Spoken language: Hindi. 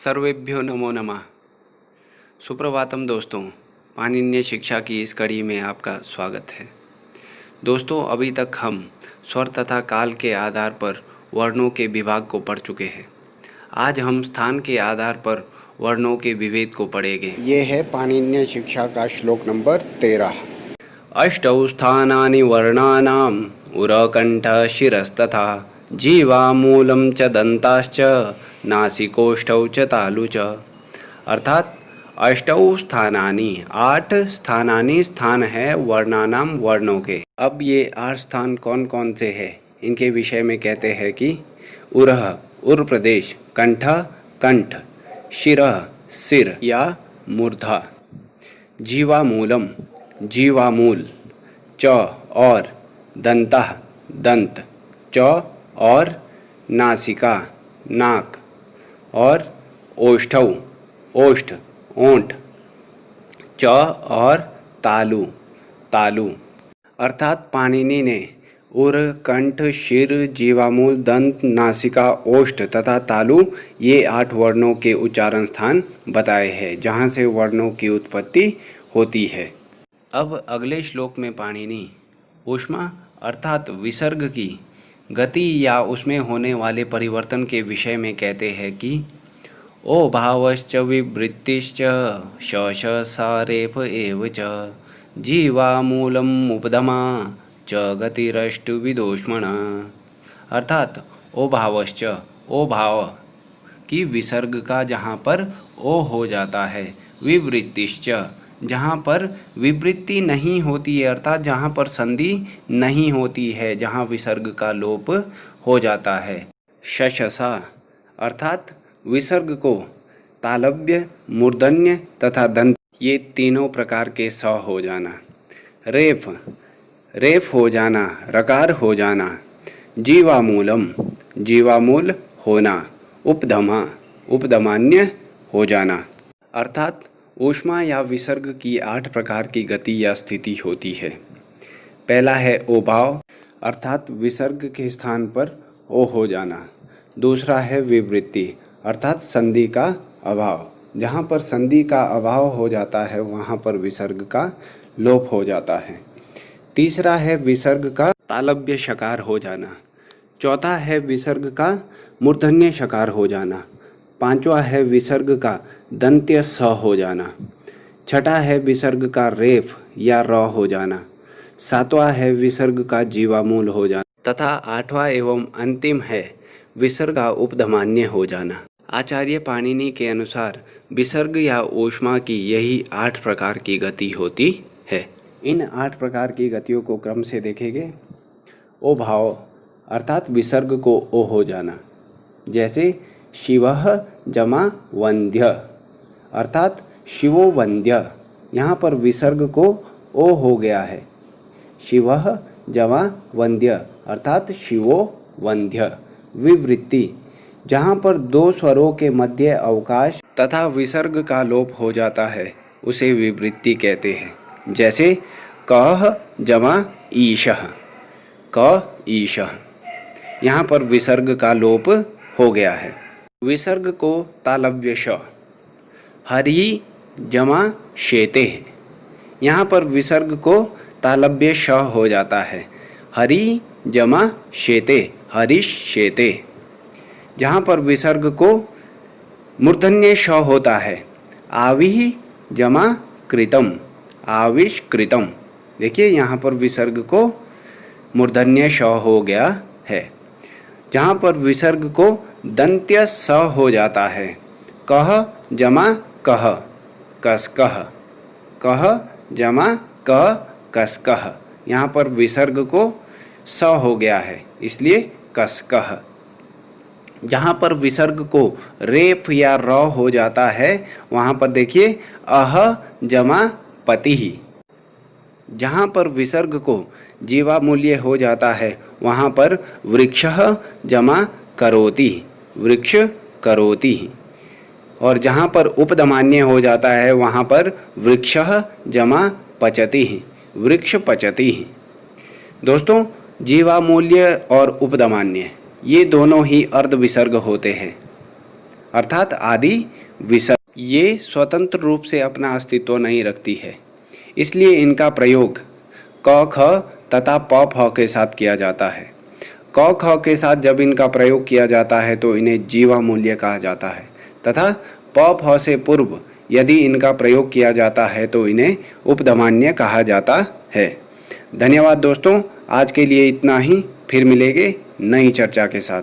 सर्वेभ्यो नमो नमः। सुप्रभातम दोस्तों, पाणिनीय शिक्षा की इस कड़ी में आपका स्वागत है। दोस्तों, अभी तक हम स्वर तथा काल के आधार पर वर्णों के विभाग को पढ़ चुके हैं। आज हम स्थान के आधार पर वर्णों के विभेद को पढ़ेंगे। ये है पाणिनीय शिक्षा का श्लोक नंबर 13। अष्टौ स्थानानि वर्णानाम् उरकण्ठ शिरस्तथा जीवामूलं च दन्ताश्च नासिकोष्ठौ च तालु च। अर्थात अष्टौ स्थानानि, 8 स्थानानि स्थान है वर्णानाम वर्णों के। अब ये 8 स्थान कौन कौन से हैं इनके विषय में कहते हैं कि उरह उर प्रदेश, कंठ कंठ, शिरः सिर या मूर्धा, जीवामूलम जीवामूल, च और दंतः दंत, च और नासिका नाक, और ओष्ठौ ओष्ठ ओंठ, च और तालु तालु। अर्थात पाणिनि ने उर कंठ शिर जीवामूल दंत नासिका ओष्ठ तथा तालु ये 8 वर्णों के उच्चारण स्थान बताए हैं जहाँ से वर्णों की उत्पत्ति होती है। अब अगले श्लोक में पाणिनि ऊष्मा अर्थात विसर्ग की गति या उसमें होने वाले परिवर्तन के विषय में कहते हैं कि ओ भावश्च विवृत्तिश्च शश सारेफ एव च जीवामूलम उपदमा च गतिरष्टु विदोष्मण। अर्थात ओ भावश्च, ओ भाव की विसर्ग का जहाँ पर ओ हो जाता है, विवृत्तिश्च जहाँ पर विवृत्ति नहीं होती है, अर्थात जहाँ पर संधि नहीं होती है, जहाँ विसर्ग का लोप हो जाता है। शशसा अर्थात विसर्ग को तालव्य, मूर्धन्य तथा दंत ये तीनों प्रकार के स हो जाना। रेफ रेफ हो जाना, रकार हो जाना। जीवामूलम जीवामूल होना। उपधमा उपधमान्य हो जाना। अर्थात ऊष्मा या विसर्ग की 8 प्रकार की गति या स्थिति होती है। पहला है ओभाव अर्थात विसर्ग के स्थान पर ओ हो जाना। दूसरा है विवृत्ति अर्थात संधि का अभाव, जहाँ पर संधि का अभाव हो जाता है वहाँ पर विसर्ग का लोप हो जाता है। तीसरा है विसर्ग का तालव्य शकार हो जाना। चौथा है विसर्ग का मूर्धन्य शकार हो जाना। पांचवा है विसर्ग का दंत्य स हो जाना। छठा है विसर्ग का रेफ या र हो जाना। सातवां है विसर्ग का जीवामूल हो जाना तथा आठवां एवं अंतिम है विसर्ग का उपधमान्य हो जाना। आचार्य पाणिनि के अनुसार विसर्ग या ऊष्मा की यही 8 प्रकार की गति होती है। इन 8 प्रकार की गतियों को क्रम से देखेंगे। ओ भाव अर्थात विसर्ग को ओ हो जाना, जैसे शिवः जमा वंद्य अर्थात शिवो वंद्य, यहाँ पर विसर्ग को ओ हो गया है। शिवः जमा वंद्य अर्थात शिवो वंद्य। विवृत्ति जहाँ पर 2 स्वरों के मध्य अवकाश तथा विसर्ग का लोप हो जाता है उसे विवृत्ति कहते हैं, जैसे कः जमा ईशः क ईशः, यहाँ पर विसर्ग का लोप हो गया है। विसर्ग को तालव्य श, हरि जमा शेते, यहाँ पर विसर्ग को तालव्य श हो जाता है। हरि जमा शेते हरिश शेते, जहाँ पर विसर्ग को मूर्धन्य श होता है। आविः जमा कृतम आविश कृतम, देखिए यहाँ पर विसर्ग को मूर्धन्य श हो गया है। जहाँ पर विसर्ग को दंत्य स हो जाता है। कह जमा कह कसकह, कह जमा क कसकह, यहाँ पर विसर्ग को स हो गया है इसलिए कसकह। जहाँ पर विसर्ग को रेफ या र हो जाता है वहाँ पर देखिए अह जमा पति। जहाँ पर विसर्ग को जीवामूल्य हो जाता है वहाँ पर वृक्षः जमा करोति वृक्ष करोति, और जहाँ पर उपधमान्य हो जाता है वहाँ पर वृक्षः जमा पचति वृक्ष पचति। दोस्तों, जीवामूल्य और उपधमान्य ये दोनों ही अर्ध विसर्ग होते हैं। अर्थात आदि विसर्ग, ये स्वतंत्र रूप से अपना अस्तित्व नहीं रखती है। इसलिए इनका प्रयोग क ख तथा प फ के साथ किया जाता है। क ख के साथ जब इनका प्रयोग किया जाता है तो इन्हें जीवा मूल्य कहा जाता है तथा प फ से पूर्व यदि इनका प्रयोग किया जाता है तो इन्हें उपधमान्य कहा जाता है। धन्यवाद दोस्तों, आज के लिए इतना ही। फिर मिलेंगे नई चर्चा के साथ।